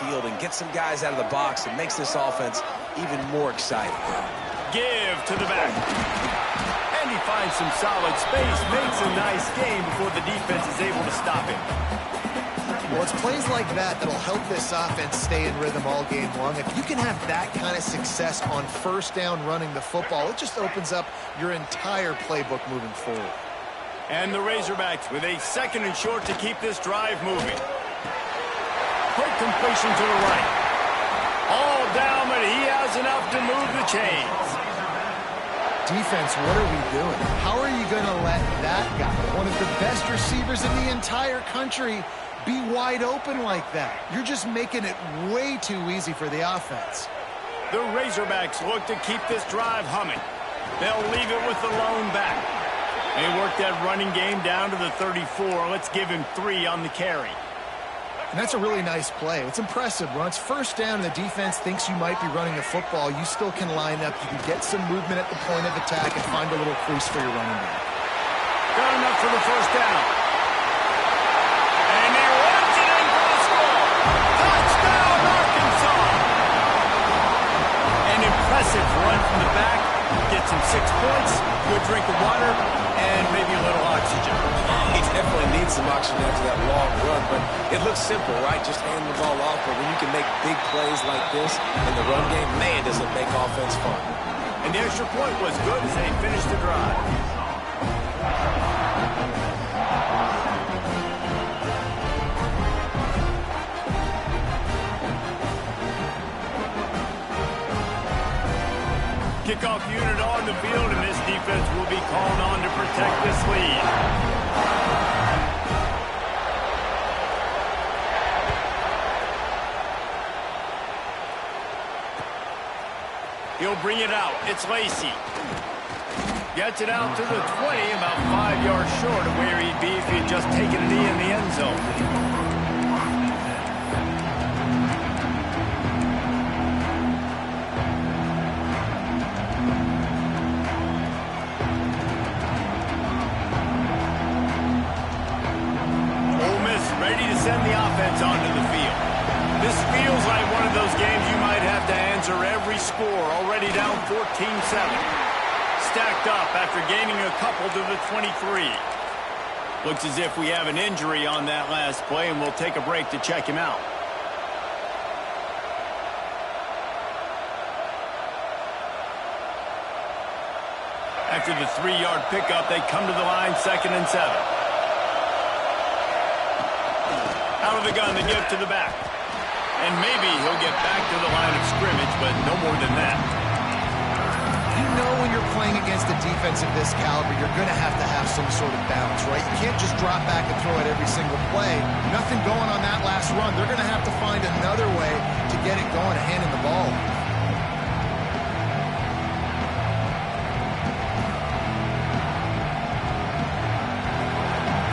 field and gets some guys out of the box. It makes this offense even more exciting. Give to the back. And he finds some solid space, makes a nice game before the defense is able to stop him. Well, it's plays like that that'll help this offense stay in rhythm all game long. If you can have that kind of success on first down running the football, it just opens up your entire playbook moving forward. And the Razorbacks with a 2nd and short to keep this drive moving. Quick completion to the right. All down, but he has enough to move the chains. Defense, what are we doing? How are you going to let that guy, one of the best receivers in the entire country, be wide open like that? You're just making it way too easy for the offense. The Razorbacks look to keep this drive humming. They'll leave it with the lone back. They work that running game down to the 34. Let's give him 3 on the carry. And that's a really nice play. It's impressive. When it's first down and the defense thinks you might be running the football, you still can line up. You can get some movement at the point of attack and find a little crease for your running back. Got enough for the first down. And he runs it in for the score. Touchdown, Arkansas! An impressive run from the back. Gets him 6 points, good drink of water, and maybe a little oxygen. He definitely needs some oxygen after that long run, but it looks simple, right? Just hand the ball off, but when you can make big plays like this in the run game, man, does it make offense fun. And the extra point was good as they finished the drive. Kickoff unit on the field, and this defense will be called on to protect this lead. He'll bring it out. It's Lacey. Gets it out to the 20, about 5 yards short of where he'd be if he had just taken a knee in the end zone. Send the offense onto the field. This feels like one of those games you might have to answer every score. Already down 14-7. Stacked up after gaining a couple to the 23. Looks as if we have an injury on that last play, and we'll take a break to check him out. After the 3-yard pickup, they come to the line, 2nd and 7. Out of the gun, they give to the back. And maybe he'll get back to the line of scrimmage, but no more than that. You know when you're playing against a defense of this caliber, you're going to have some sort of balance, right? You can't just drop back and throw it every single play. Nothing going on that last run. They're going to have to find another way to get it going and handing the ball.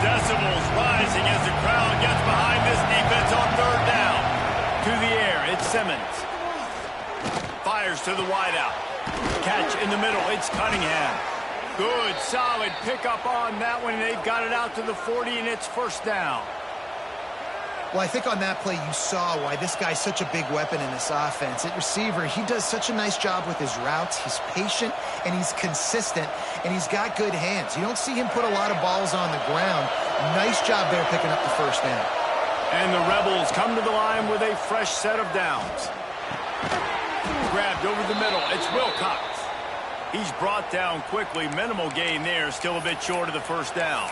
Decibels rising as the crowd gets behind this defense on 3rd down. To the air, it's Simmons. Fires to the wideout. Catch in the middle, it's Cunningham. Good, solid pickup on that one. They've got it out to the 40, and it's 1st down. Well, I think on that play you saw why this guy's such a big weapon in this offense. At receiver, he does such a nice job with his routes. He's patient, and he's consistent, and he's got good hands. You don't see him put a lot of balls on the ground. Nice job there picking up the 1st down. And the Rebels come to the line with a fresh set of downs. Grabbed over the middle, it's Wilcox. He's brought down quickly. Minimal gain there, still a bit short of the 1st down.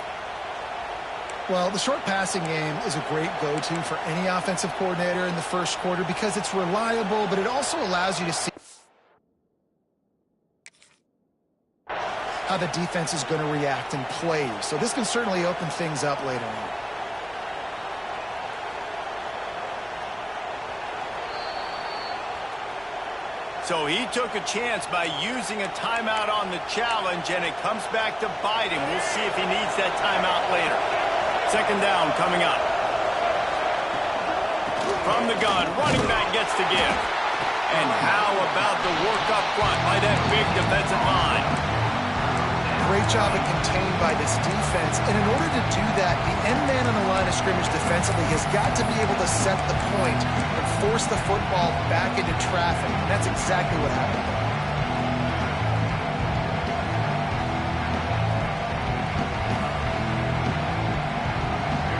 Well, the short passing game is a great go-to for any offensive coordinator in the 1st quarter because it's reliable, but it also allows you to see how the defense is going to react and play. So this can certainly open things up later on. So he took a chance by using a timeout on the challenge, and it comes back to bite him. We'll see if he needs that timeout later. 2nd down coming up. From the gun, running back gets to give. And how about the work up front by that big defensive line? Great job of contained by this defense. And in order to do that, the end man on the line of scrimmage defensively has got to be able to set the point and force force the football back into traffic. And that's exactly what happened.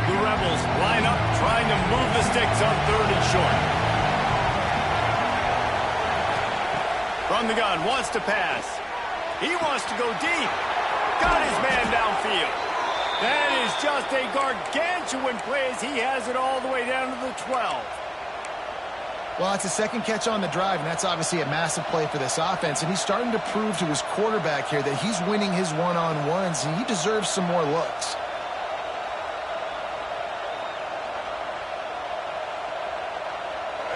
The Rebels line up, trying to move the sticks on 3rd and short. From the gun, wants to pass. He wants to go deep. Got his man downfield. That is just a gargantuan play as he has it all the way down to the 12. Well, it's a second catch on the drive, and that's obviously a massive play for this offense. And he's starting to prove to his quarterback here that he's winning his one-on-ones, and he deserves some more looks.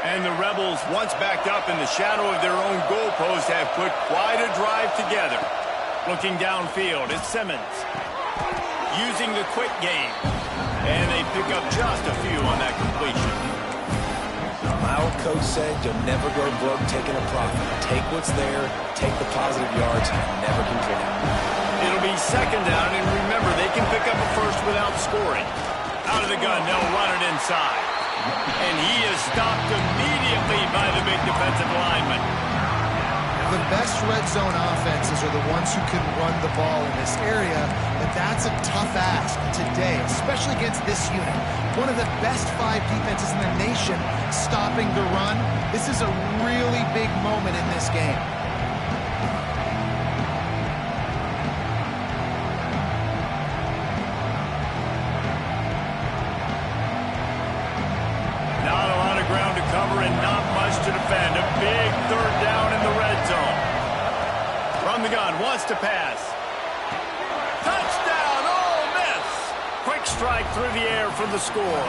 And the Rebels, once backed up in the shadow of their own goalpost, have put quite a drive together. Looking downfield, it's Simmons. Using the quick game. And they pick up just a few on that completion. My old coach said you'll never go broke taking a profit. Take what's there, take the positive yards, and never complain. It'll be 2nd down, and remember, they can pick up a first without scoring. Out of the gun, they'll run it inside. And he is stopped immediately by the big defensive lineman. The best red zone offenses are the ones who can run the ball in this area, but that's a tough ask today, especially against this unit. One of the best 5 defenses in the nation stopping the run. This is a really big moment in this game. Not a lot of ground to cover and not much to defend. A big 3rd down in the red zone. From the gun, wants to pass. Touchdown, Ole Miss! Quick strike through the air for the score.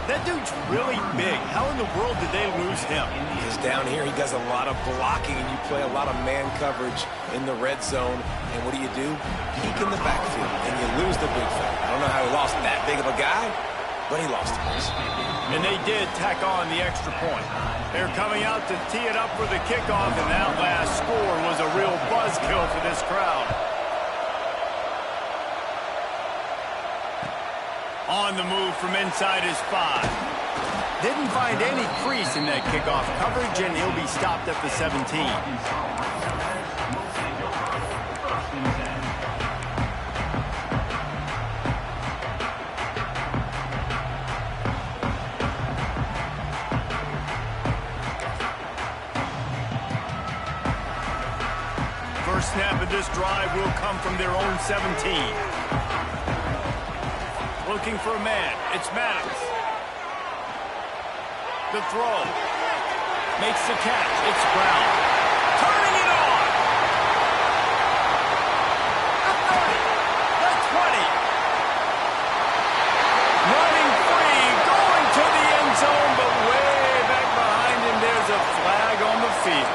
That dude's really big. How in the world did they lose him? Because down here he does a lot of blocking, and you play a lot of man coverage in the red zone. And what do? Peek in the backfield, and you lose the big fella. I don't know how he lost that big of a guy, but he lost him. And they did tack on the extra point. They're coming out to tee it up for the kickoff, and that last score was a real buzzkill for this crowd. On the move from inside his 5. Didn't find any crease in that kickoff coverage, and he'll be stopped at the 17. First snap of this drive will come from their own 17. Looking for a man. It's Maddox. The throw. Makes the catch. It's Brown. Turning it on. The 30. The 20. Running free. Going to the end zone, but way back behind him, there's a flag on the field.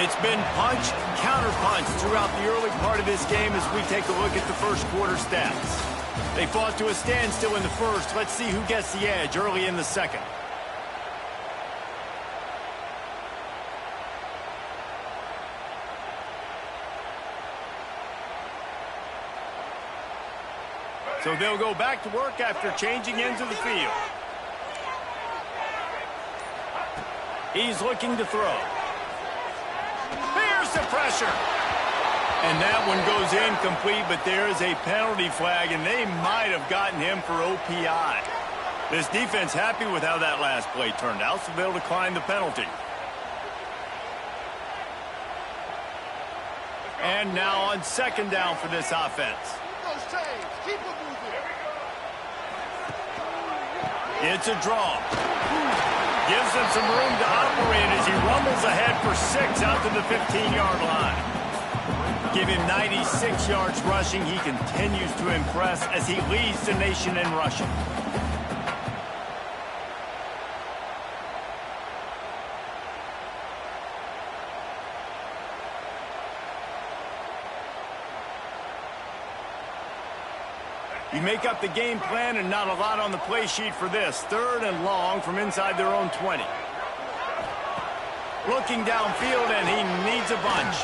It's been punch, counter-punch throughout the early part of this game as we take a look at the first quarter stats. They fought to a standstill in the first. Let's see who gets the edge early in the second. So they'll go back to work after changing into the field. He's looking to throw. Here's the pressure. And that one goes incomplete, but there is a penalty flag, and they might have gotten him for OPI. This defense happy with how that last play turned out, so they'll decline the penalty. And now on 2nd down for this offense. It's a draw. Gives them some room to operate as he rumbles ahead for 6 out to the 15-yard line. Give him 96 yards rushing. He continues to impress as he leads the nation in rushing. You make up the game plan and not a lot on the play sheet for this. 3rd and long from inside their own 20. Looking downfield, and he needs a bunch.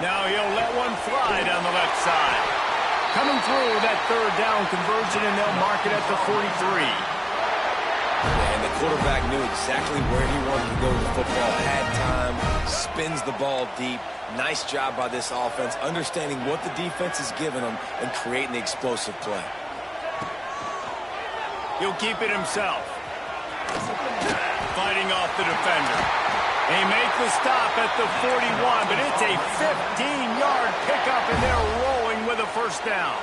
Now he'll let one fly down the left side. Coming through that third down conversion, and they'll mark it at the 43. And the quarterback knew exactly where he wanted to go with the football, had time, spins the ball deep. Nice job by this offense, understanding what the defense is giving them and creating the explosive play. He'll keep it himself. Fighting off the defender. They make the stop at the 41, but it's a 15-yard pickup, and they're rolling with a first down.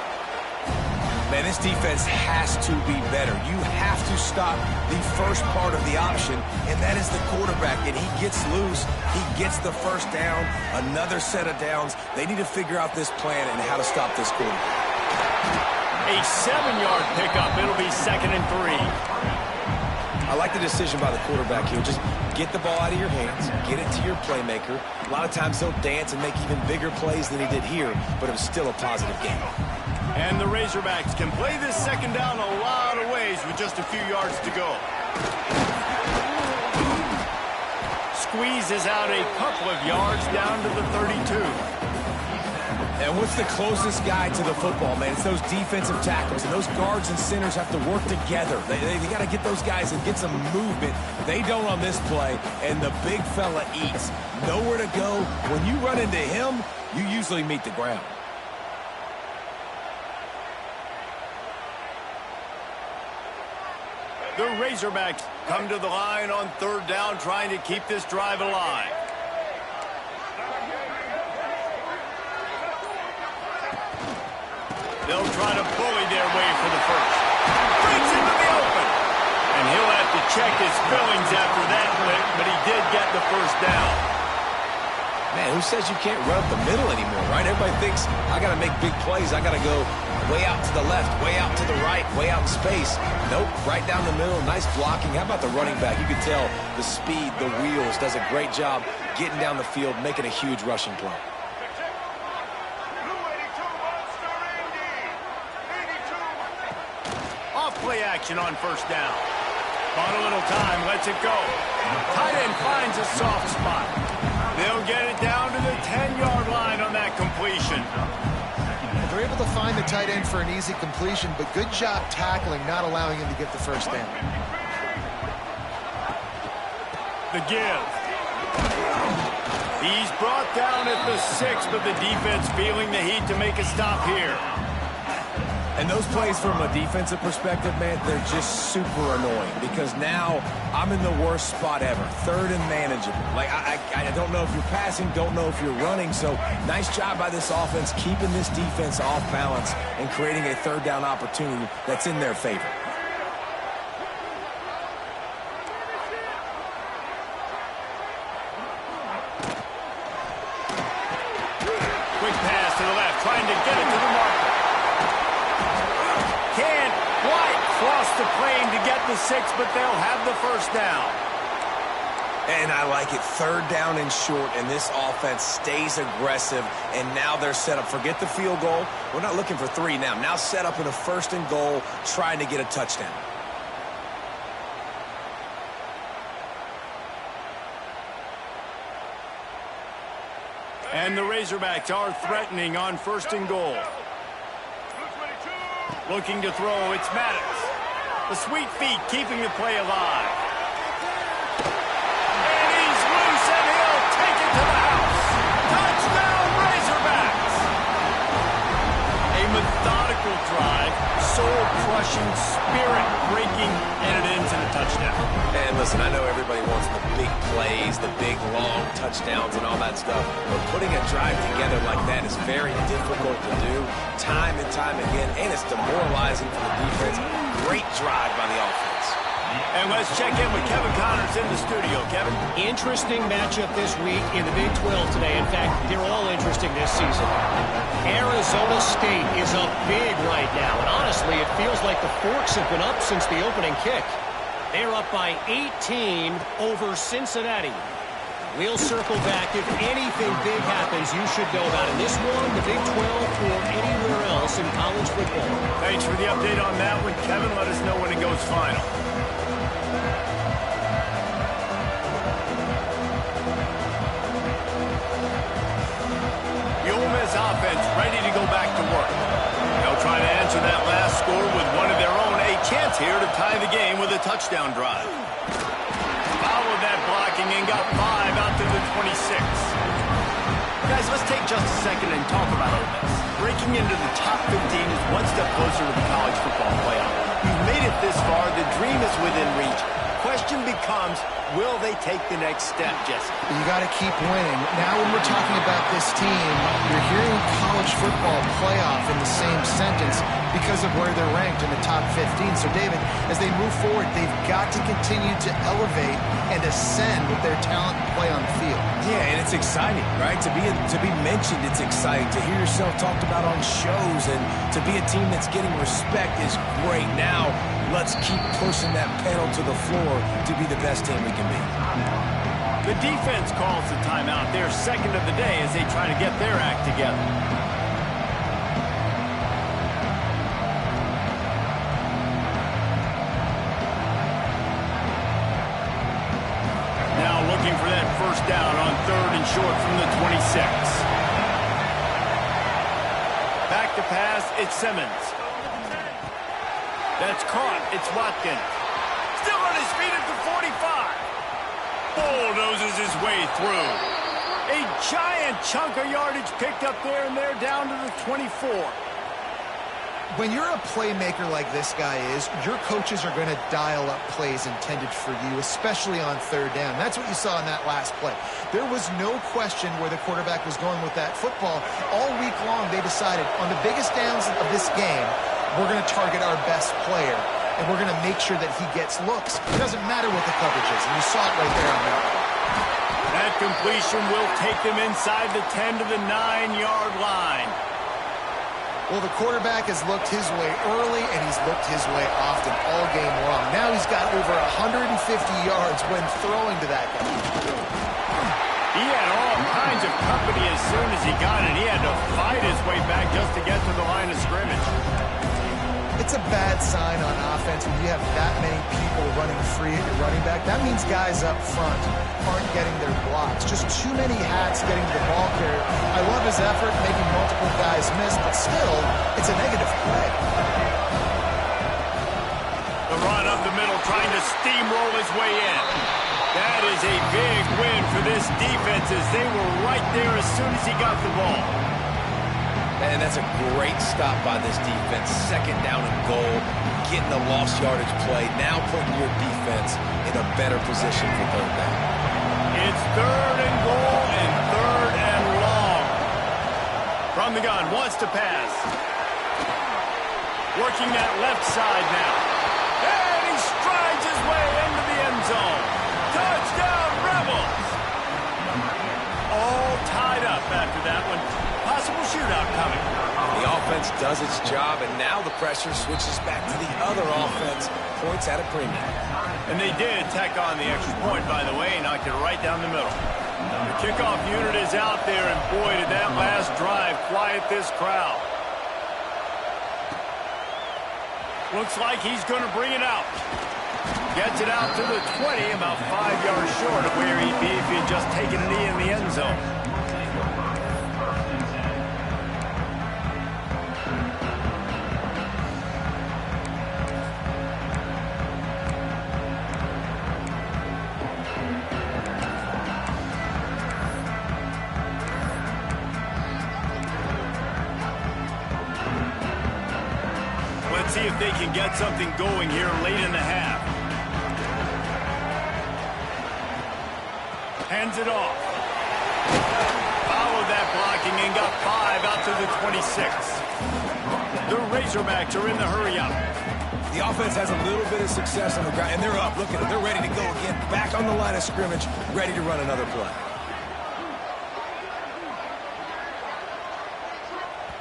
Man, this defense has to be better. You have to stop the first part of the option, and that is the quarterback. And he gets loose. He gets the first down, another set of downs. They need to figure out this plan and how to stop this quarterback. A 7-yard pickup. It'll be 2nd and 3. I like the decision by the quarterback here. Just get the ball out of your hands, get it to your playmaker. A lot of times he'll dance and make even bigger plays than he did here, but it was still a positive game. And the Razorbacks can play this second down a lot of ways with just a few yards to go. Squeezes out a couple of yards down to the 32. And what's the closest guy to the football, man? It's those defensive tackles, and those guards and centers have to work together. They got to get those guys and get some movement. They don't on this play, and the big fella eats. Nowhere to go. When you run into him, you usually meet the ground. The Razorbacks come to the line on third down, trying to keep this drive alive. They'll try to bully their way for the first. Breaks into the open. And he'll have to check his fillings after that lick, but he did get the first down. Man, who says you can't run up the middle anymore, right? Everybody thinks, I got to make big plays. I got to go way out to the left, way out to the right, way out in space. Nope, right down the middle. Nice blocking. How about the running back? You can tell the speed, the wheels, does a great job getting down the field, making a huge rushing play. Play action on first down. Bought a little time, lets it go. Tight end finds a soft spot. They'll get it down to the 10-yard line on that completion. They're able to find the tight end for an easy completion, but good job tackling, not allowing him to get the first down. The give. He's brought down at the 6, but the defense feeling the heat to make a stop here. And those plays from a defensive perspective, man, they're just super annoying because now I'm in the worst spot ever. Third and manageable. Like, I don't know if you're passing, don't know if you're running. So nice job by this offense keeping this defense off balance and creating a third down opportunity that's in their favor. Quick pass to the left, trying to get it to the marker. Can't quite cross the plane to get the 6, but they'll have the first down. And I like it. Third down and short, and this offense stays aggressive, and now they're set up. Forget the field goal. We're not looking for 3 now. Now set up in a first and goal, trying to get a touchdown. And the Razorbacks are threatening on first and goal. Looking to throw, it's Maddox. The sweet feet keeping the play alive. And he's loose, and he'll take it to the house. Touchdown, Razorbacks! A methodical drive, soul-crushing, spirit-breaking, and it ends in a touchdown. And listen, I know everybody wants the big plays, the big, long touchdowns and all that stuff, but putting a drive together like that is very difficult to do time and time again, and it's demoralizing for the defense. Great drive by the offense. And let's check in with Kevin Connors in the studio. Kevin? Interesting matchup this week in the Big 12 today. In fact, they're all interesting this season. Arizona State is up big right now, and honestly, it feels like the Forks have been up since the opening kick. They're up by 18 over Cincinnati. We'll circle back. If anything big happens, you should know about it. This one, the Big 12, or anywhere else in college football. Thanks for the update on that one, Kevin. Let us know when it goes final. here to tie the game with a touchdown drive. Followed that blocking and got 5 out to the 26. Guys, let's take just a second and talk about Ole Miss. Breaking into the top 15 is one step closer to the college football playoff. You've made it this far. The dream is within reach. Question becomes, will they take the next step, Jesse? You got to keep winning. Now when we're talking about this team, you're hearing college football playoff in the same sentence because of where they're ranked in the top 15. So, David, as they move forward, they've got to continue to elevate and ascend with their talent and play on the field. Yeah, and it's exciting, right? To be mentioned, it's exciting. To hear yourself talked about on shows and to be a team that's getting respect is great. Now, let's keep pushing that pedal to the floor to be the best team we can be. The defense calls the timeout. Their second of the day as they try to get their act together. Now looking for that first down on 3rd and short from the 26. Back to pass, it's Simmons. That's caught, it's Watkins. Still on his feet at the 45. Bulldozes his way through. A giant chunk of yardage picked up there, and they're down to the 24. When you're a playmaker like this guy is, your coaches are going to dial up plays intended for you, especially on 3rd down. That's what you saw in that last play. There was no question where the quarterback was going with that football. All week long, they decided on the biggest downs of this game, we're going to target our best player, and we're going to make sure that he gets looks. It doesn't matter what the coverage is, and you saw it right there on that. That completion will take them inside the 10 to the 9-yard line. Well, the quarterback has looked his way early, and he's looked his way often all game long. Now he's got over 150 yards when throwing to that guy. He had all kinds of company as soon as he got it. He had to fight his way back just to get to the line of scrimmage. It's a bad sign on offense when you have that many people running free at your running back. That means guys up front aren't getting their blocks. Just too many hats getting to the ball carrier. I love his effort, making multiple guys miss, but still, it's a negative play. The run up the middle, trying to steamroll his way in. That is a big win for this defense as they were right there as soon as he got the ball. And that's a great stop by this defense. 2nd down and goal, getting the lost yardage play, now putting your defense in a better position for 3rd down. It's 3rd and goal and 3rd and long. From the gun, wants to pass. Working that left side now. And he strides his way into the end zone. Touchdown, Rebels! All tied up after that one. Possible shootout coming. The offense does its job, and now the pressure switches back to the other offense. Points at a premium. And they did tack on the extra point, by the way, and knocked it right down the middle. The kickoff unit is out there, and boy, did that last drive quiet this crowd. Looks like he's going to bring it out. Gets it out to the 20, about 5 yards short of where he'd be if he had just taken a knee in the end zone. Let's see if they can get something going here late in the half. Hands it off. Followed that blocking and got 5 out to the 26. The Razorbacks are in the hurry-up. The offense has a little bit of success on the ground, and they're up. Look at them. They're ready to go again. Back on the line of scrimmage, ready to run another play.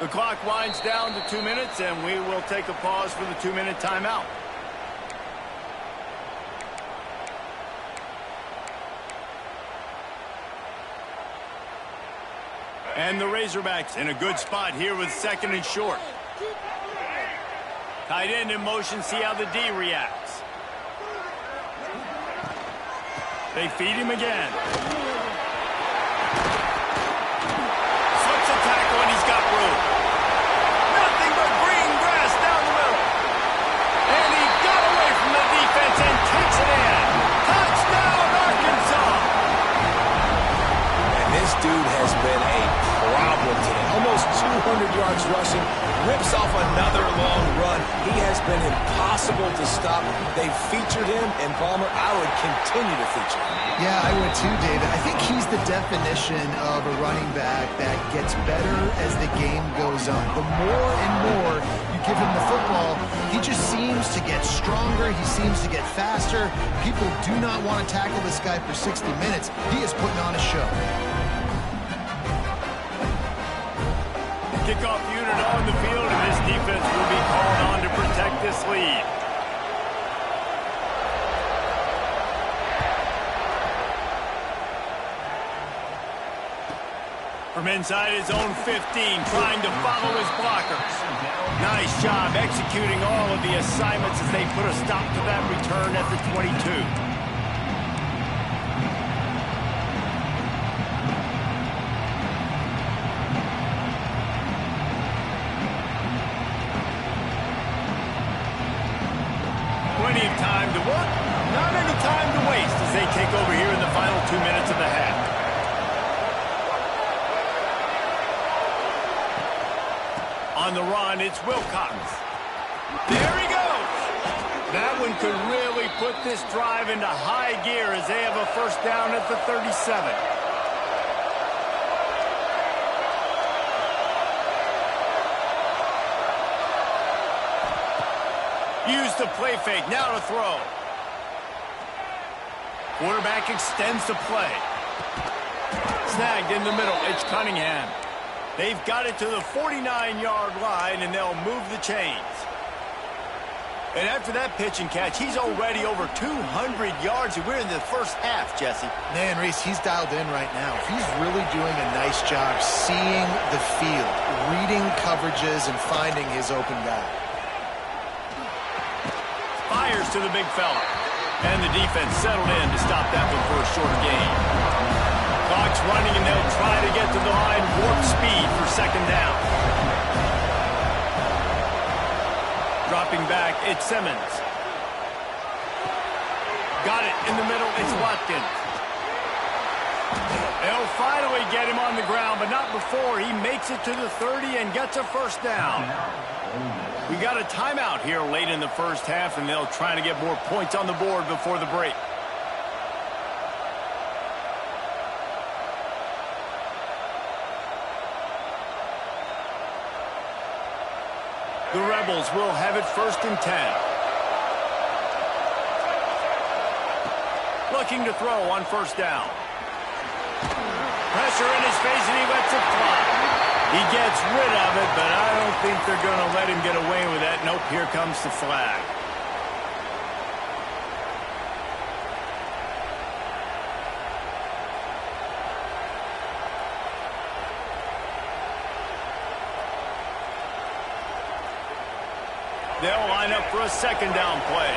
The clock winds down to 2 minutes, and we will take a pause for the 2-minute timeout. And the Razorbacks in a good spot here with 2nd and short. Tight end in motion, see how the D reacts. They feed him again. Slips a tackle and he's got room. Nothing but green grass down the middle. And he got 200 yards rushing, rips off another long run. He has been impossible to stop. They've featured him, and Palmer, I would continue to feature him. Yeah, I would too, David. I think he's the definition of a running back that gets better as the game goes on. The more and more you give him the football, he just seems to get stronger. He seems to get faster. People do not want to tackle this guy for 60 minutes. He is putting on a show. Kickoff unit on the field, and this defense will be called on to protect this lead. From inside his own 15, trying to follow his blockers. Nice job executing all of the assignments as they put a stop to that return at the 22. Plenty of time to work, not any time to waste as they take over here in the final 2 minutes of the half. On the run, it's Wilcox. There he goes. That one could really put this drive into high gear as they have a first down at the 37. Use the play fake, now to throw. Quarterback extends the play. Snagged in the middle, it's Cunningham. They've got it to the 49-yard line, and they'll move the chains. And after that pitch and catch, he's already over 200 yards, and we're in the first half, Jesse. Man, Reese, he's dialed in right now. He's really doing a nice job seeing the field, reading coverages, and finding his open guy. Fires to the big fella. And the defense settled in to stop that one for a short gain. Clock's running, and they'll try to get to the line warp speed for second down. Dropping back, it's Simmons. Got it in the middle, it's Watkins. They'll finally get him on the ground, but not before he makes it to the 30 and gets a first down. We got a timeout here late in the first half, and they'll try to get more points on the board before the break. The Rebels will have it first and 10. Looking to throw on first down. Pressure in his face, and he lets it fly. He gets rid of it, but I don't think they're going to let him get away with that. Nope, here comes the flag. They'll line up for a second down play.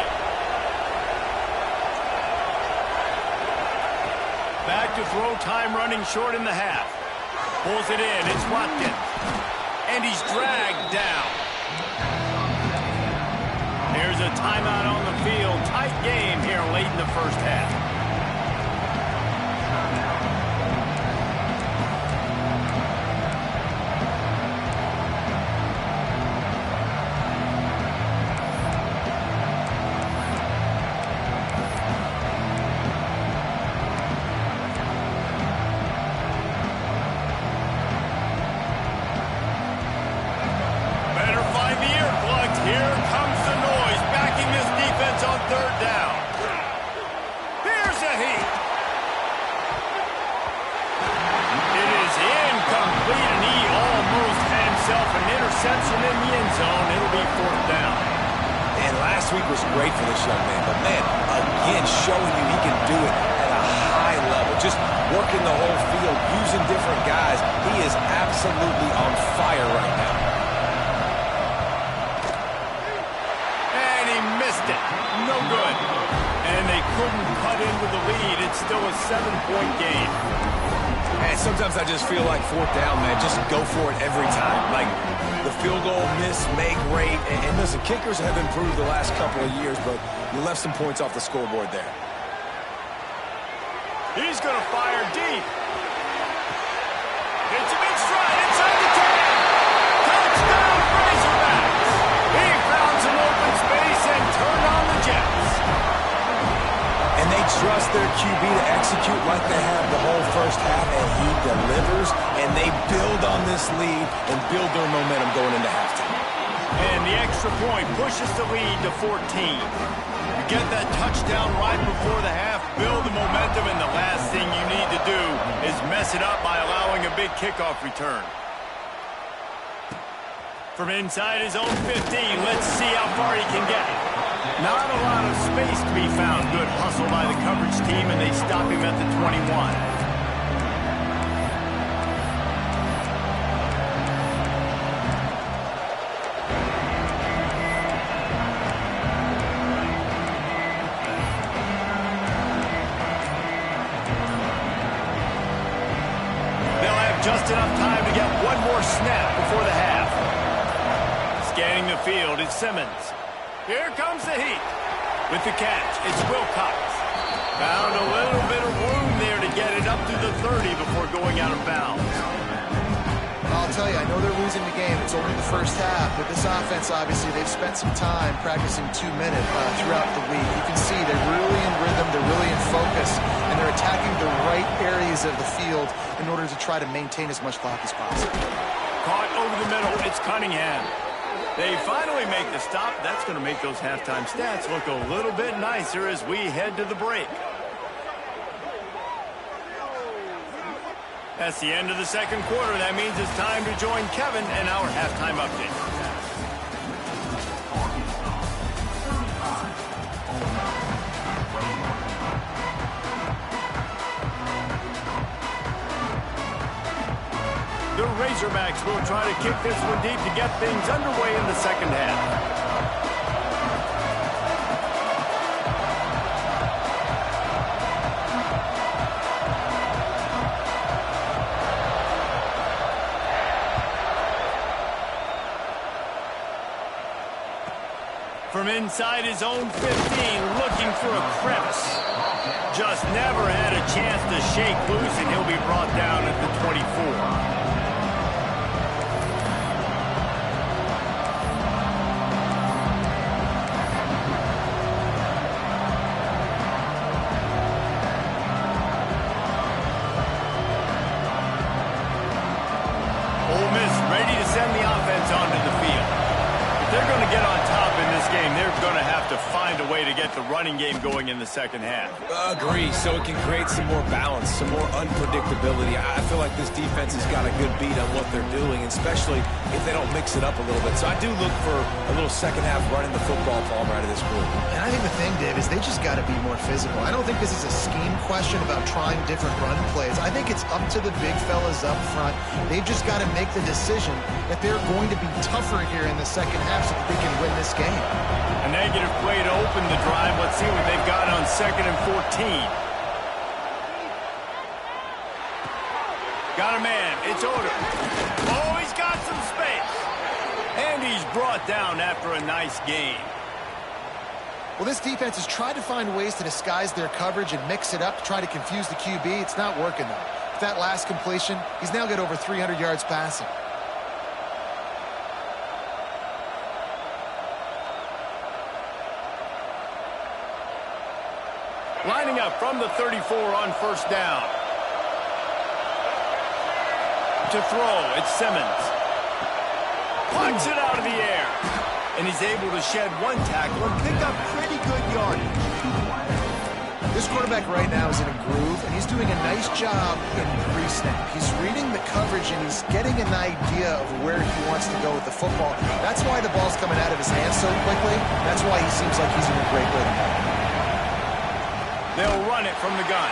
Back to throw, time running short in the half. Pulls it in, it's Watkins. And he's dragged down. There's a timeout on the field. Tight game here late in the first half. Interception in the end zone. It'll be fourth down. And last week was great for this young man. But, man, again, showing you he can do it at a high level. Just working the whole field, using different guys. He is absolutely on fire right now. And he missed it. No good. And they couldn't cut into the lead. It's still a 7-point game. And sometimes I just feel like fourth down, man, just go for it every time. Like the field goal miss, make rate. And listen, kickers have improved the last couple of years, but you left some points off the scoreboard there. He's going to fire deep. It's a big stride inside the 10. trust their QB to execute like they have the whole first half, and he delivers, and they build on this lead and build their momentum going into halftime. And the extra point pushes the lead to 14. You get that touchdown right before the half, build the momentum, and the last thing you need to do is mess it up by allowing a big kickoff return. From inside his own 15, let's see how far he can get. Not a lot of space to be found. Good hustle by the coverage team, and they stop him at the 21. Just enough time to get one more snap before the half. Scanning the field, it's Simmons. Here comes the heat. With the catch, it's Wilcox. Found a little bit of room there to get it up to the 30 before going out of bounds. I'll tell you, I know they're losing the game. It's only the first half, but this offense, obviously, they've spent some time practicing 2-minute throughout the week. You can see they're really in rhythm, they're really in focus, and they're attacking the right areas of the field in order to try to maintain as much clock as possible. Caught over the middle, it's Cunningham. They finally make the stop. That's going to make those halftime stats look a little bit nicer as we head to the break. That's the end of the second quarter. That means it's time to join Kevin and our halftime update. The Razorbacks will try to kick this one deep to get things underway in the second half. From inside his own 15, looking for a crevice. Just never had a chance to shake loose, and he'll be brought down at the 24. Ole Miss ready to send the offense onto the field. If they're going to get on top in this game, they're going to have to find a way to get the running game going in the second half. Agree, so it can create some more balance, some more unpredictability. I feel like this defense has got a good beat on what they're doing, especially if they don't mix it up a little bit. So I do look for a little second half running the football ball right of this group. And I think the thing, Dave, is they just got to be more physical. I don't think this is a scheme question about trying different run plays. I think it's up to the big fellas up front. They've just got to make the decision that they're going to be tougher here in the second half so that they can win this game. A negative play to open the drive. Let's see what they've got on 2nd and 14. Got a man. It's Oder. Oh, he's got some space. And he's brought down after a nice gain. Well, this defense has tried to find ways to disguise their coverage and mix it up to try to confuse the QB. It's not working, though. With that last completion, he's now got over 300 yards passing. Lining up from the 34 on first down. To throw, it's Simmons. Punts it out of the air. And he's able to shed one tackle and pick up pretty good yardage. This quarterback right now is in a groove, and he's doing a nice job in pre-snap. He's reading the coverage, and he's getting an idea of where he wants to go with the football. That's why the ball's coming out of his hands so quickly. That's why he seems like he's in a great rhythm. They'll run it from the gun.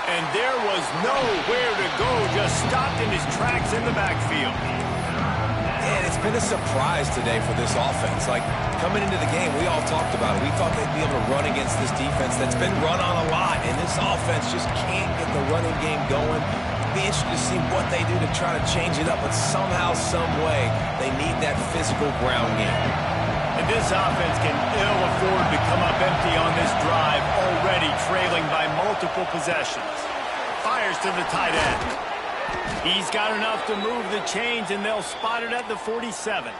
And there was nowhere to go, just stopped in his tracks in the backfield. And it's been a surprise today for this offense. Like, coming into the game, we all talked about it. We thought they'd be able to run against this defense that's been run on a lot, and this offense just can't get the running game going. Be interested to see what they do to try to change it up, but somehow, some way, they need that physical ground game. And this offense can ill afford to come up empty on this drive, already trailing by multiple possessions. Fires to the tight end. He's got enough to move the chains, and they'll spot it at the 47.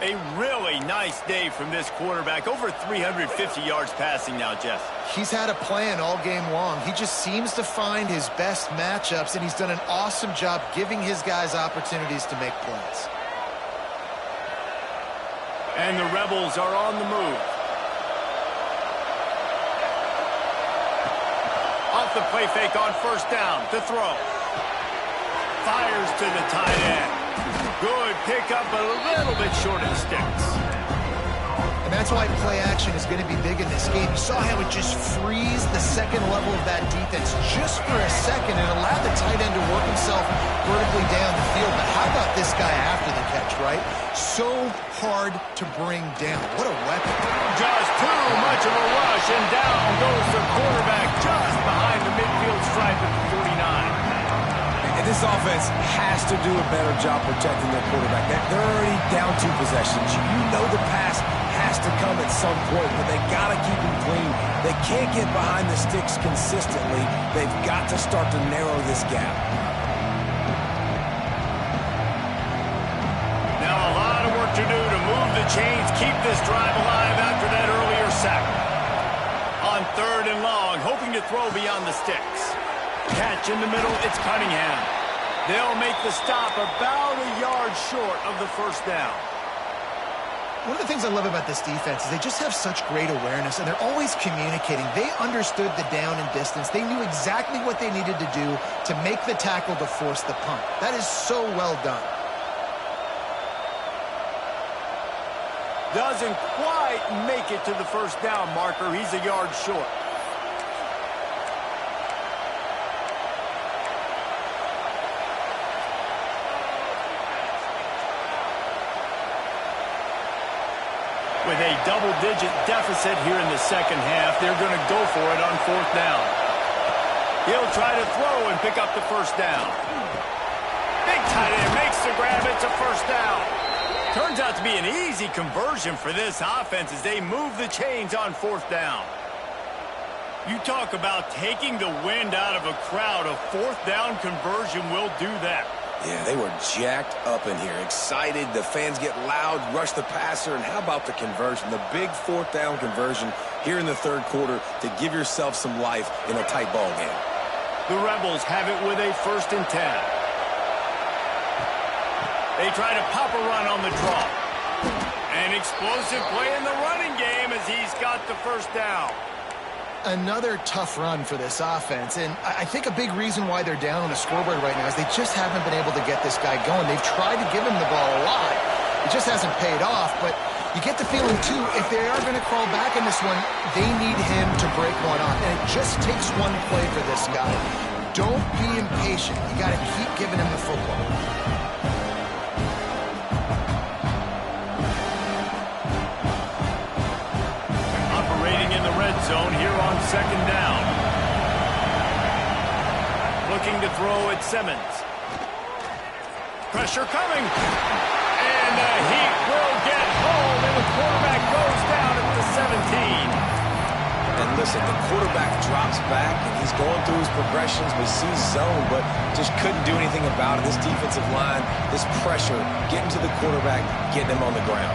A really nice day from this quarterback. Over 350 yards passing now, Jeff. He's had a plan all game long. He just seems to find his best matchups, and he's done an awesome job giving his guys opportunities to make plays. And the Rebels are on the move. Off the play fake on first down to throw. Fires to the tight end. Good pickup, but a little bit short of the sticks. And that's why play action is going to be big in this game. You saw how it just frees the second level of that defense just for a second and allowed the tight end to work himself vertically down the field. But how about this guy after the catch, right? So hard to bring down. What a weapon. Just too much of a rush, and down goes the quarterback just behind the midfield stripe at the 49. And this offense has to do a better job protecting their quarterback. They're already down 2 possessions. You know the pass has to come at some point, but they got to keep him clean. They can't get behind the sticks consistently. They've got to start to narrow this gap. Now a lot of work to do to move the chains, keep this drive alive after that earlier sack. On 3rd and long, hoping to throw beyond the sticks. Catch in the middle, it's Cunningham. They'll make the stop about a yard short of the first down. One of the things I love about this defense is they just have such great awareness, and they're always communicating. They understood the down and distance. They knew exactly what they needed to do to make the tackle to force the punt. That is so well done. Doesn't quite make it to the first down marker. He's a yard short. With a double-digit deficit here in the second half, they're going to go for it on 4th down. He'll try to throw and pick up the first down. Big tight end makes the grab. It's a first down. Turns out to be an easy conversion for this offense as they move the chains on 4th down. You talk about taking the wind out of a crowd. A 4th down conversion will do that. Yeah, they were jacked up in here, excited. The fans get loud, rush the passer, and how about the conversion? The big 4th down conversion here in the 3rd quarter to give yourself some life in a tight ball game. The Rebels have it with a 1st and 10. They try to pop a run on the draw. An explosive play in the running game as he's got the first down. Another tough run for this offense, and I think a big reason why they're down on the scoreboard right now is they just haven't been able to get this guy going. They've tried to give him the ball a lot. It just hasn't paid off, but you get the feeling, too, if they are going to crawl back in this one, they need him to break one off, and it just takes one play for this guy. Don't be impatient. You got to keep giving him the football. Zone here on 2nd down. Looking to throw at Simmons. Pressure coming. And the Heat will get home, and the quarterback goes down at the 17. And listen, the quarterback drops back, and he's going through his progressions. We see zone, but just couldn't do anything about it. This defensive line, this pressure, getting to the quarterback, getting him on the ground.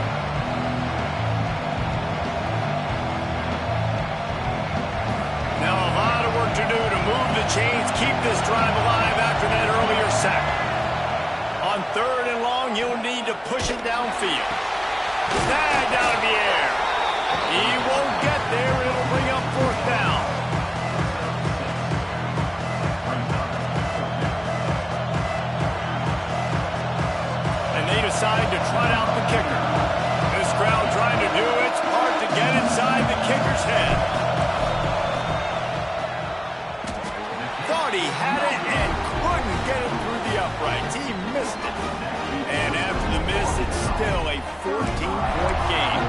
To do to move the chains, keep this drive alive after that earlier sack. On 3rd and long, you'll need to push it downfield. Snagged out of the air. He won't get there. It'll bring up 4th down. And they decide to trot out the kicker. This crowd trying to do its part to get inside the kicker's head. He had it and couldn't get it through the uprights. He missed it. And after the miss, it's still a 14-point game.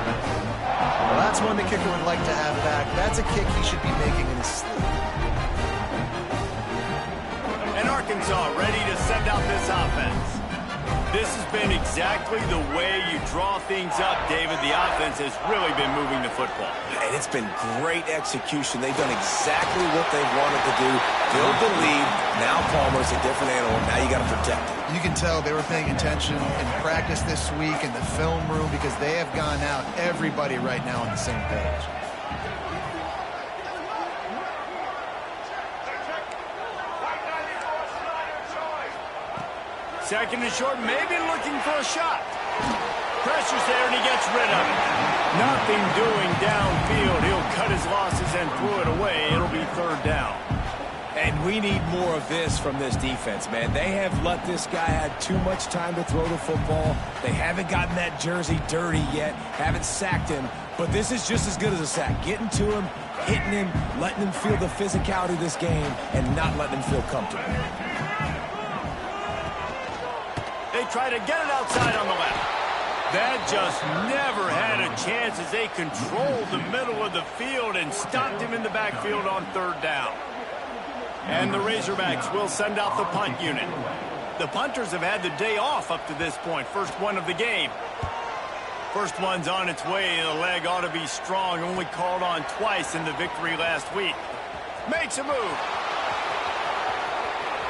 Well, that's one the kicker would like to have back. That's a kick he should be making in his sleep. And Arkansas ready to send out this offense. This has been exactly the way you draw things up, David. The offense has really been moving the football. And it's been great execution. They've done exactly what they wanted to do. Build the lead. Now Palmer's a different animal. Now you got to protect him. You can tell they were paying attention in practice this week in the film room because they have gone out, everybody right now on the same page. Second and short, maybe looking for a shot. Pressure's there, and he gets rid of it. Nothing doing downfield. He'll cut his losses and throw it away. It'll be third down. And we need more of this from this defense, man. They have let this guy have too much time to throw the football. They haven't gotten that jersey dirty yet, haven't sacked him. But this is just as good as a sack. Getting to him, hitting him, letting him feel the physicality of this game, and not letting him feel comfortable. They try to get it outside on the left. That just never had a chance as they controlled the middle of the field and stopped him in the backfield on third down. And the Razorbacks will send out the punt unit. The punters have had the day off up to this point. First one of the game. First one's on its way. The leg ought to be strong. Only called on twice in the victory last week. Makes a move.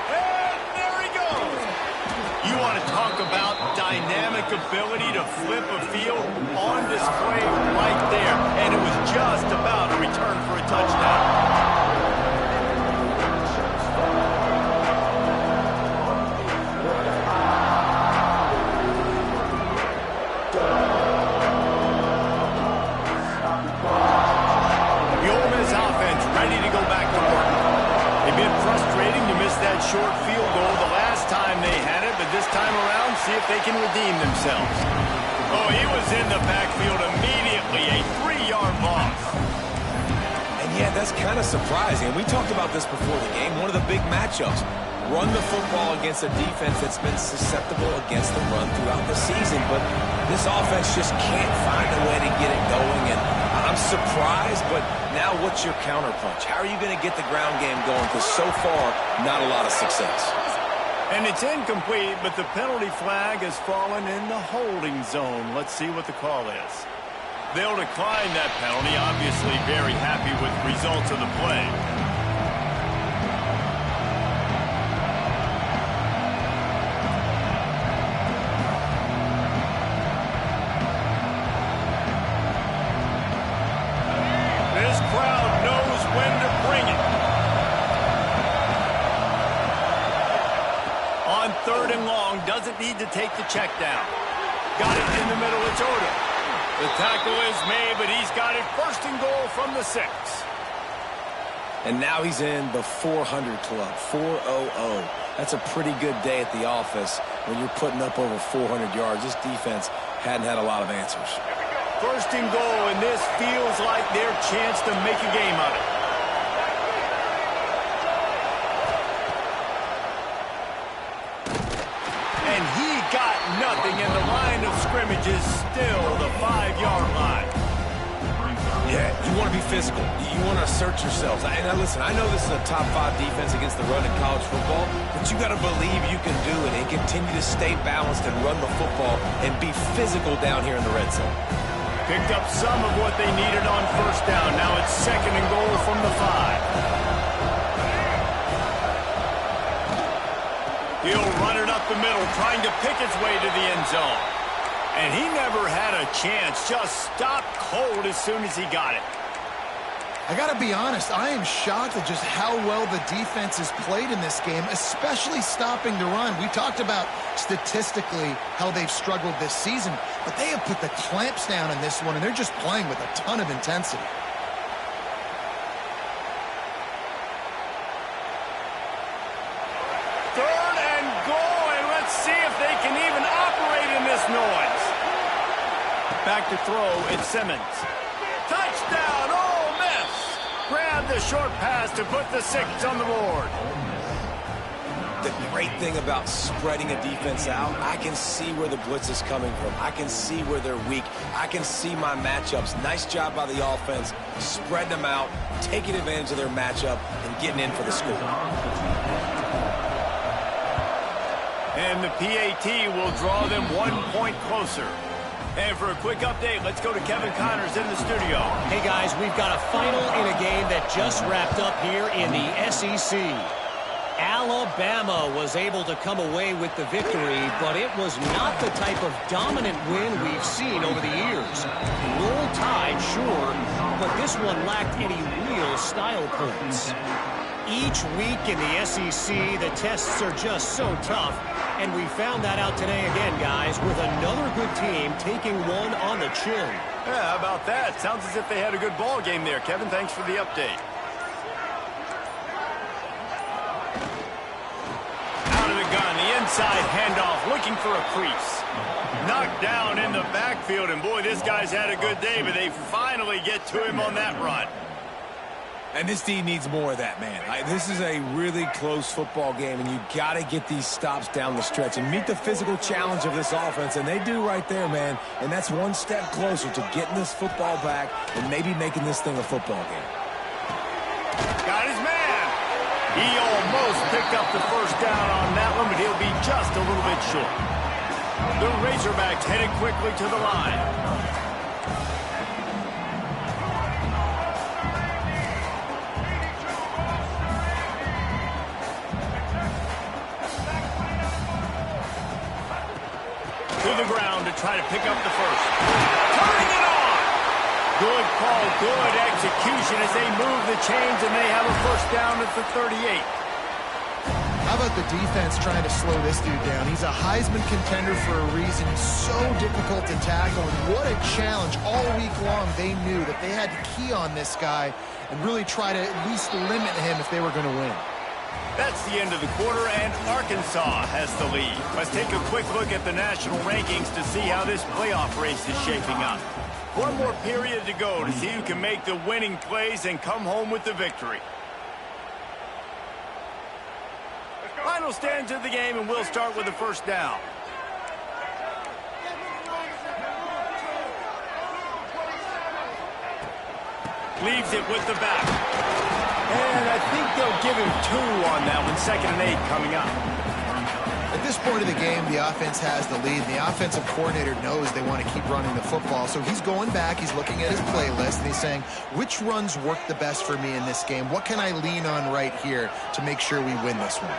And there he goes. You want to talk about dynamic ability to flip a field on display right there. And it was just about a return for a touchdown. Short field goal the last time they had it, but this time around, see if they can redeem themselves. Oh, he was in the backfield immediately, a 3-yard loss. And yeah, that's kind of surprising. And we talked about this before the game. One of the big matchups. Run the football against a defense that's been susceptible against the run throughout the season. But this offense just can't find a way to get it going. And I'm surprised, but now what's your counterpunch? How are you going to get the ground game going? Because so far, not a lot of success. And it's incomplete, but the penalty flag has fallen in the holding zone. Let's see what the call is. They'll decline that penalty, obviously very happy with the results of the play. Third and long, doesn't need to take the check down. Got it in the middle, it's Odom. The tackle is made, but he's got it first and goal from the 6. And now he's in the 400 club, 400. That's a pretty good day at the office when you're putting up over 400 yards. This defense hadn't had a lot of answers. First and goal, and this feels like their chance to make a game of it. And he got nothing, and the line of scrimmage is still the 5-yard line. Yeah, you want to be physical. You want to assert yourselves. And now listen, I know this is a top 5 defense against the run in college football, but you got to believe you can do it and continue to stay balanced and run the football and be physical down here in the red zone. Picked up some of what they needed on first down. Now it's second and goal from the 5. He'll run it up the middle, trying to pick his way to the end zone. And he never had a chance, just stopped cold as soon as he got it. I got to be honest, I am shocked at just how well the defense has played in this game, especially stopping the run. We talked about statistically how they've struggled this season, but they have put the clamps down in this one, and they're just playing with a ton of intensity. Third and goal, and let's see if they can even operate in this noise. Back to throw, it's Simmons. Touchdown, Ole Miss! Grab the short pass to put the 6 on the board. The great thing about spreading a defense out, I can see where the blitz is coming from. I can see where they're weak. I can see my matchups. Nice job by the offense, spreading them out, taking advantage of their matchup, and getting in for the score. And the PAT will draw them 1 point closer. And for a quick update, let's go to Kevin Connors in the studio. Hey, guys, we've got a final in a game that just wrapped up here in the SEC. Alabama was able to come away with the victory, but it was not the type of dominant win we've seen over the years. Roll Tide, sure, but this one lacked any real style points. Each week in the SEC, the tests are just so tough, and we found that out today again, guys, with another good team taking one on the chin. Yeah, how about that? Sounds as if they had a good ball game there, Kevin. Thanks for the update. Out of the gun, the inside handoff, looking for a crease. Knocked down in the backfield, and boy, this guy's had a good day, but they finally get to him on that run. And this team needs more of that, man. This is a really close football game, and you got to get these stops down the stretch and meet the physical challenge of this offense, and they do right there, man. And that's one step closer to getting this football back and maybe making this thing a football game. Got his man. He almost picked up the first down on that one, but he'll be just a little bit short. The Razorbacks headed quickly to the line. To the ground to try to pick up the first. Turning it on! Good call, good execution as they move the chains, and they have a first down at the 38. How about the defense trying to slow this dude down? He's a Heisman contender for a reason. He's so difficult to tackle, and what a challenge. All week long, they knew that they had to key on this guy and really try to at least limit him if they were going to win. That's the end of the quarter, and Arkansas has the lead. Let's take a quick look at the national rankings to see how this playoff race is shaping up. One more period to go to see who can make the winning plays and come home with the victory. Final stands of the game, and we'll start with the first down. Leaves it with the back. And I think they'll give him 2 on that one. 2nd and 8 coming up. At this point of the game, the offense has the lead. The offensive coordinator knows they want to keep running the football. So he's going back, he's looking at his playlist, and he's saying, which runs work the best for me in this game? What can I lean on right here to make sure we win this one?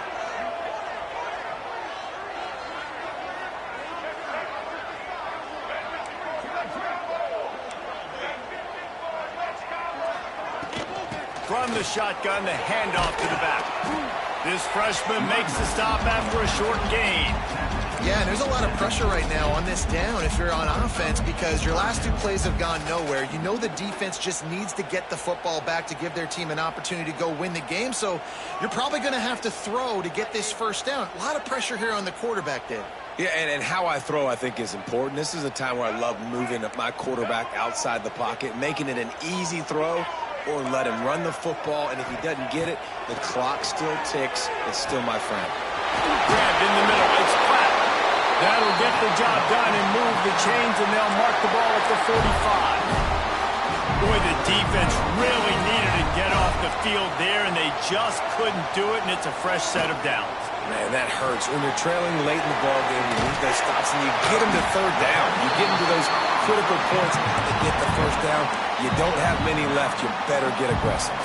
From the shotgun, the handoff to the back. This freshman makes the stop after a short gain. Yeah, and there's a lot of pressure right now on this down if you're on offense because your last 2 plays have gone nowhere. You know the defense just needs to get the football back to give their team an opportunity to go win the game, so you're probably going to have to throw to get this first down. A lot of pressure here on the quarterback, Dave. Yeah, and how I throw, I think, is important. This is a time where I love moving my quarterback outside the pocket, making it an easy throw, or let him run the football, and if he doesn't get it, the clock still ticks. It's still my friend. Grabbed in the middle. It's flat. That'll get the job done and move the chains, and they'll mark the ball at the 45. Boy, the defense really needed to get off the field there, and they just couldn't do it, and it's a fresh set of downs. Man, that hurts. When you're trailing late in the ballgame, you need those stops, and you get them to 3rd down. You get them to those critical points to get the first down. You don't have many left. You better get aggressive.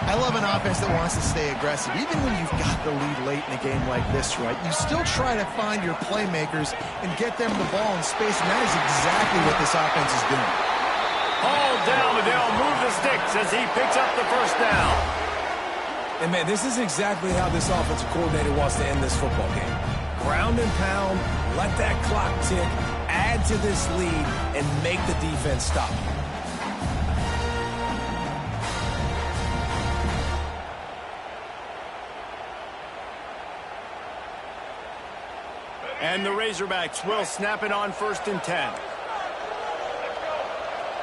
I love an offense that wants to stay aggressive. Even when you've got the lead late in a game like this, right, you still try to find your playmakers and get them the ball in space, and that is exactly what this offense is doing. Hauled down, but they'll move the sticks as he picks up the first down. And, man, this is exactly how this offensive coordinator wants to end this football game. Ground and pound, let that clock tick, add to this lead, and make the defense stop. And the Razorbacks will snap it on 1st and 10.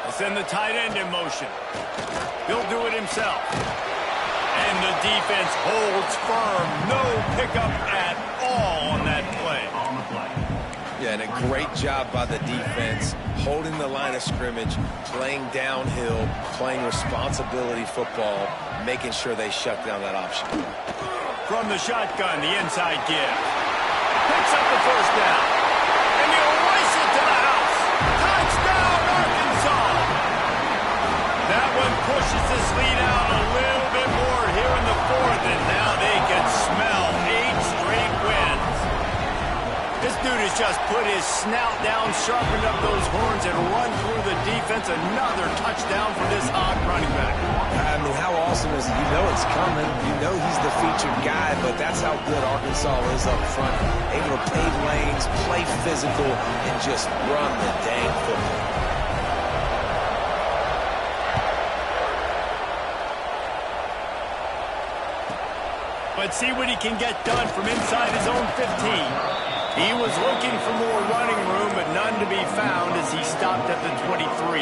They'll send the tight end in motion. He'll do it himself. And the defense holds firm. No pickup at all on that play. Yeah, and a great job by the defense, holding the line of scrimmage, playing downhill, playing responsibility football, making sure they shut down that option. From the shotgun, the inside give. Picks up the first down. And he'll race it to the house. Touchdown, Arkansas. That one pushes this lead out a little bit more here in the 4th, and now they can This dude has just put his snout down, sharpened up those horns, and run through the defense. Another touchdown for this hot running back. I mean, how awesome is it? You know it's coming. You know he's the featured guy, but that's how good Arkansas is up front. Able to pave lanes, play physical, and just run the dang football. Let's see what he can get done from inside his own 15. He was looking for more running room, but none to be found as he stopped at the 23.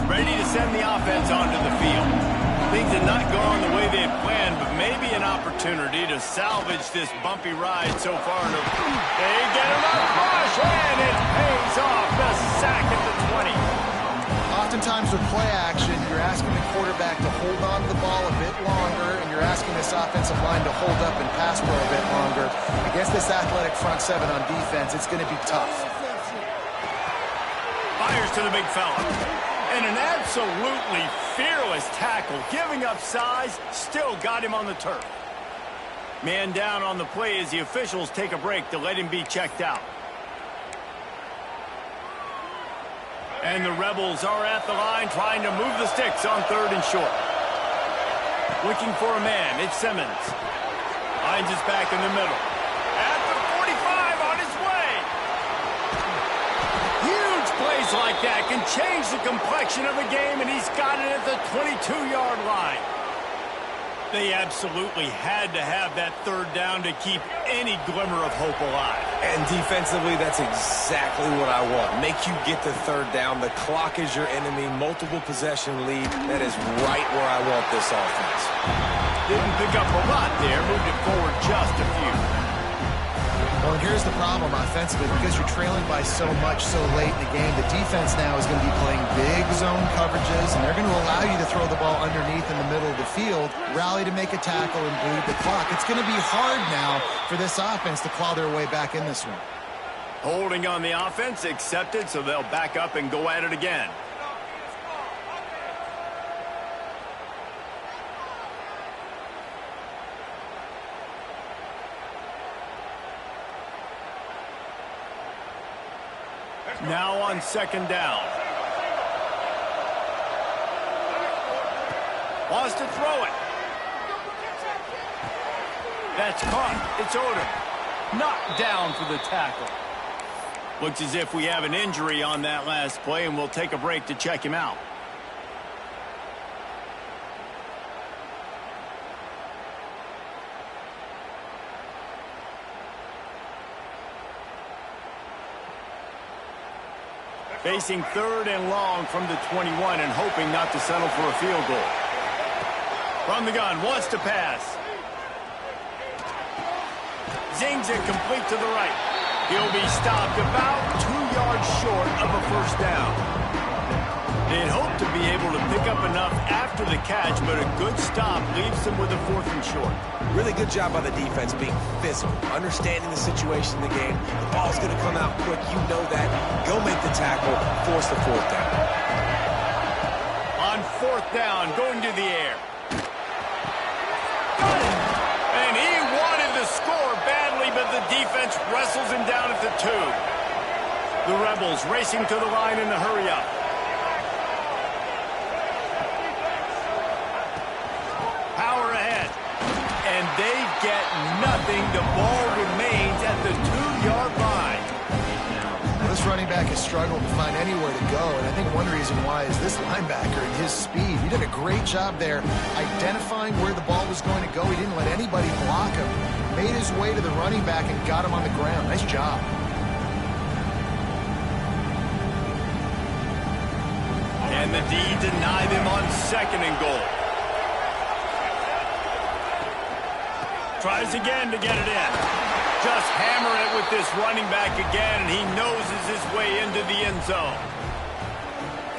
Ready to send the offense onto the field. Things have not gone the way they had planned, but maybe an opportunity to salvage this bumpy ride so far. They get him up, rush, and it pays off. The sack at the 20. Oftentimes with play action, you're asking the quarterback to hold on to the ball a bit longer, and you're asking this offensive line to hold up and pass pro a bit longer. Against this athletic front seven on defense, it's going to be tough. Fires to the big fella. And an absolutely fearless tackle, giving up size, still got him on the turf. Man down on the play as the officials take a break to let him be checked out. And the Rebels are at the line trying to move the sticks on 3rd and short. Looking for a man, it's Simmons. Finds his back in the middle. At the 45, on his way. Huge plays like that can change the complexion of a game, and he's got it at the 22-yard line. They absolutely had to have that 3rd down to keep any glimmer of hope alive. And defensively, that's exactly what I want. Make you get the 3rd down. The clock is your enemy. Multiple possession lead. That is right where I want this offense. Didn't pick up a lot there. Moved it forward just a few. Well, and here's the problem offensively. Because you're trailing by so much so late in the game, the defense now is going to be playing big zone coverages, and they're going to allow you to throw the ball underneath in the middle of the field, rally to make a tackle, and bleed the clock. It's going to be hard now for this offense to claw their way back in this one. Holding on the offense, accepted, so they'll back up and go at it again. Now on 2nd down. Wants to throw it. That's caught. It's Odom. Knocked down for the tackle. Looks as if we have an injury on that last play, and we'll take a break to check him out. Facing 3rd and long from the 21 and hoping not to settle for a field goal. From the gun, wants to pass. Zings it complete to the right. He'll be stopped about 2 yards short of a 1st down. They'd hope to be able to pick up enough after the catch, but a good stop leaves them with a 4th and short. Really good job by the defense being physical, understanding the situation in the game. The ball's going to come out quick. You know that. Go make the tackle, force the 4th down. On 4th down, going to the air. Got it! And he wanted to score badly, but the defense wrestles him down at the 2. The Rebels racing to the line in the hurry-up. Power ahead. And they get nothing. The ball remains at the 2-yard struggled to find anywhere to go, and I think one reason why is this linebacker and his speed. He did a great job there identifying where the ball was going to go. He didn't let anybody block him. Made his way to the running back and got him on the ground. Nice job. And the D deny them on 2nd and goal. Tries again to get it in. Just hammer it with this running back again, and he noses his way into the end zone.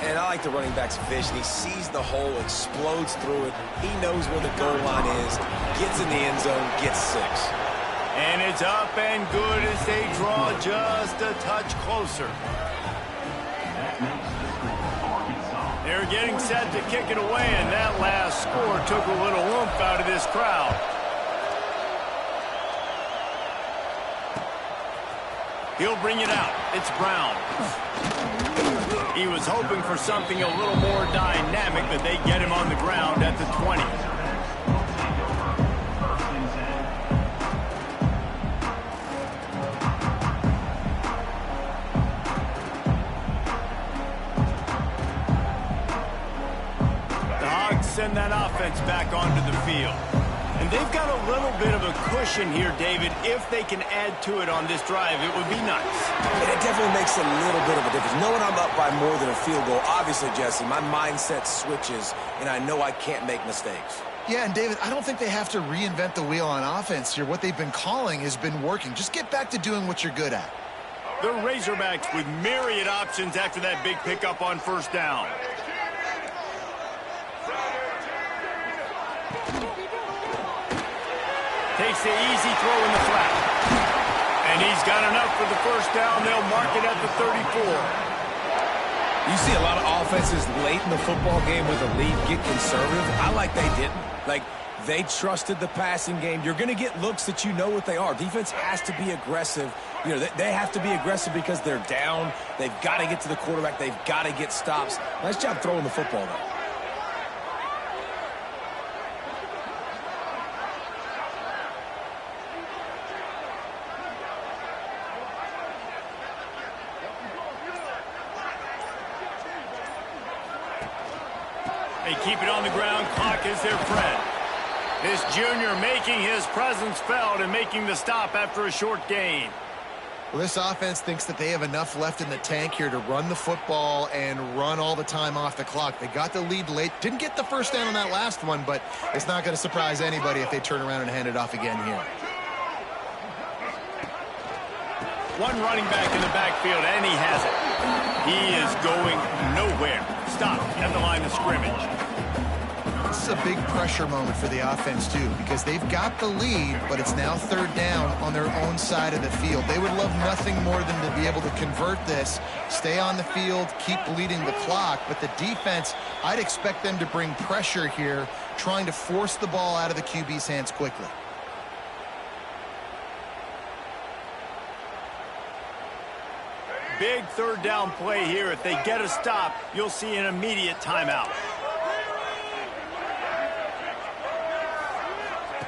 And I like the running back's vision. He sees the hole, explodes through it. He knows where the goal line is, gets in the end zone, gets 6. And it's up and good as they draw just a touch closer. They're getting set to kick it away, and that last score took a little oomph out of this crowd. He'll bring it out. It's Brown. He was hoping for something a little more dynamic, but they get him on the ground at the 20. The Hogs send that offense back onto the field. And they've got a little bit of a cushion here, David. If they can add to it on this drive, it would be nice. And it definitely makes a little bit of a difference. Knowing I'm up by more than a field goal, obviously, Jesse, my mindset switches, and I know I can't make mistakes. Yeah, and David, I don't think they have to reinvent the wheel on offense here. What they've been calling has been working. Just get back to doing what you're good at. The Razorbacks with myriad options after that big pickup on 1st down. Takes the easy throw in the flat. And he's got enough for the 1st down. They'll mark it at the 34. You see a lot of offenses late in the football game with a lead get conservative. I like they didn't. Like, they trusted the passing game. You're going to get looks that you know what they are. Defense has to be aggressive. You know, they have to be aggressive because they're down. They've got to get to the quarterback. They've got to get stops. Nice job throwing the football, though. They keep it on the ground. Clock is their friend. This junior making his presence felt and making the stop after a short gain. Well, this offense thinks that they have enough left in the tank here to run the football and run all the time off the clock. They got the lead late. Didn't get the 1st down on that last one, but it's not going to surprise anybody if they turn around and hand it off again here. One running back in the backfield, and he has it. He is going nowhere. Stop at the line of scrimmage. This is a big pressure moment for the offense, too, because they've got the lead, but it's now 3rd down on their own side of the field. They would love nothing more than to be able to convert this, stay on the field, keep bleeding the clock. But the defense, I'd expect them to bring pressure here, trying to force the ball out of the QB's hands quickly. Big 3rd down play here. If they get a stop, you'll see an immediate timeout.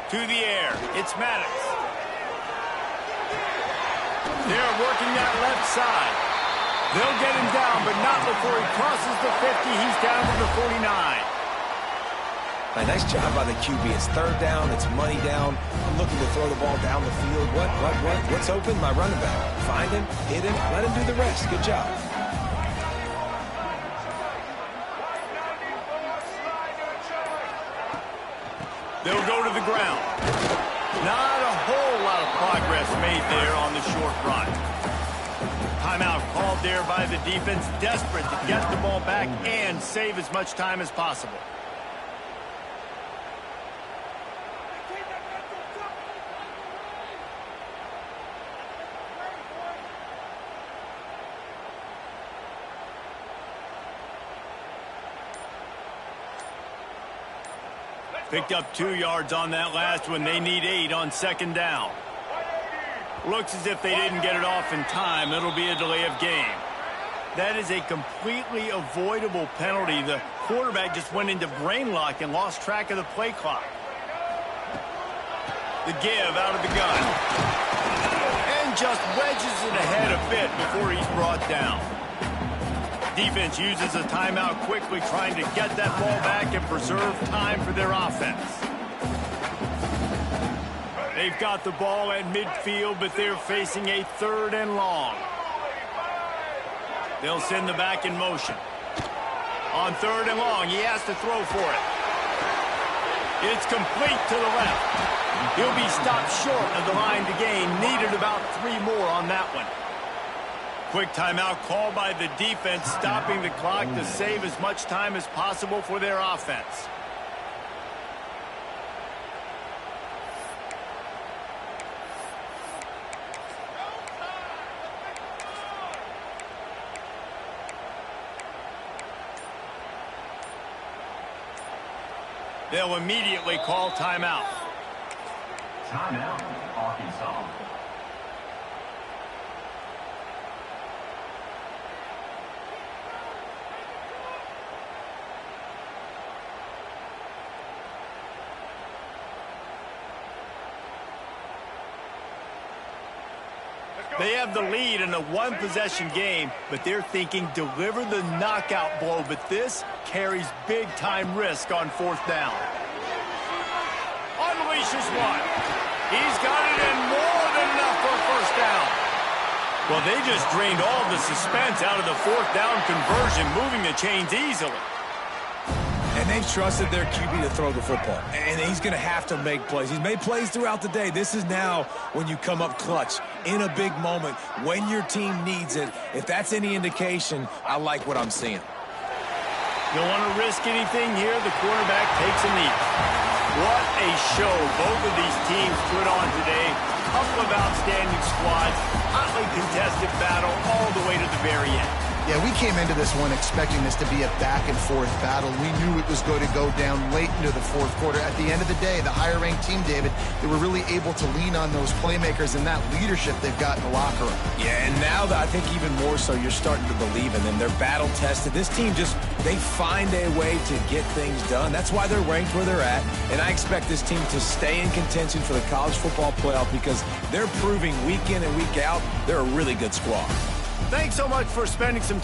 To the air. It's Maddox. They're working that left side. They'll get him down, but not before he crosses the 50. He's down to the 49. A nice job by the QB. It's 3rd down. It's money down. I'm looking to throw the ball down the field. What's open? My running back. Find him, hit him, let him do the rest. Good job. They'll go to the ground. Not a whole lot of progress made there on the short run. Timeout called there by the defense, desperate to get the ball back and save as much time as possible. Picked up 2 yards on that last one. They need 8 on 2nd down. Looks as if they didn't get it off in time. It'll be a delay of game. That is a completely avoidable penalty. The quarterback just went into brain lock and lost track of the play clock. The give out of the gun. And just wedges it ahead a bit before he's brought down. Defense uses a timeout quickly, trying to get that ball back and preserve time for their offense. They've got the ball at midfield, but they're facing a 3rd and long. They'll send the back in motion. On 3rd and long, he has to throw for it. It's complete to the left. He'll be stopped short of the line to gain. Needed about 3 more on that one. Quick timeout called by the defense, stopping the clock to save as much time as possible for their offense. They'll immediately call timeout. Timeout, Arkansas. They have the lead in a 1-possession game, but they're thinking deliver the knockout blow, but this carries big-time risk on 4th down. Unleashes one. He's got it in more than enough for a 1st down. Well, they just drained all the suspense out of the 4th down conversion, moving the chains easily. And they've trusted their QB to throw the football. And he's going to have to make plays. He's made plays throughout the day. This is now when you come up clutch in a big moment when your team needs it. If that's any indication, I like what I'm seeing. Don't want to risk anything here. The quarterback takes a knee. What a show both of these teams put on today. Couple of outstanding squads. Hotly contested battle all the way to the very end. Yeah, we came into this one expecting this to be a back-and-forth battle. We knew it was going to go down late into the 4th quarter. At the end of the day, the higher-ranked team, David, they were really able to lean on those playmakers and that leadership they've got in the locker room. Yeah, and now I think even more so, you're starting to believe in them. They're battle-tested. This team they find a way to get things done. That's why they're ranked where they're at. And I expect this team to stay in contention for the college football playoff because they're proving week in and week out they're a really good squad. Thanks so much for spending some time.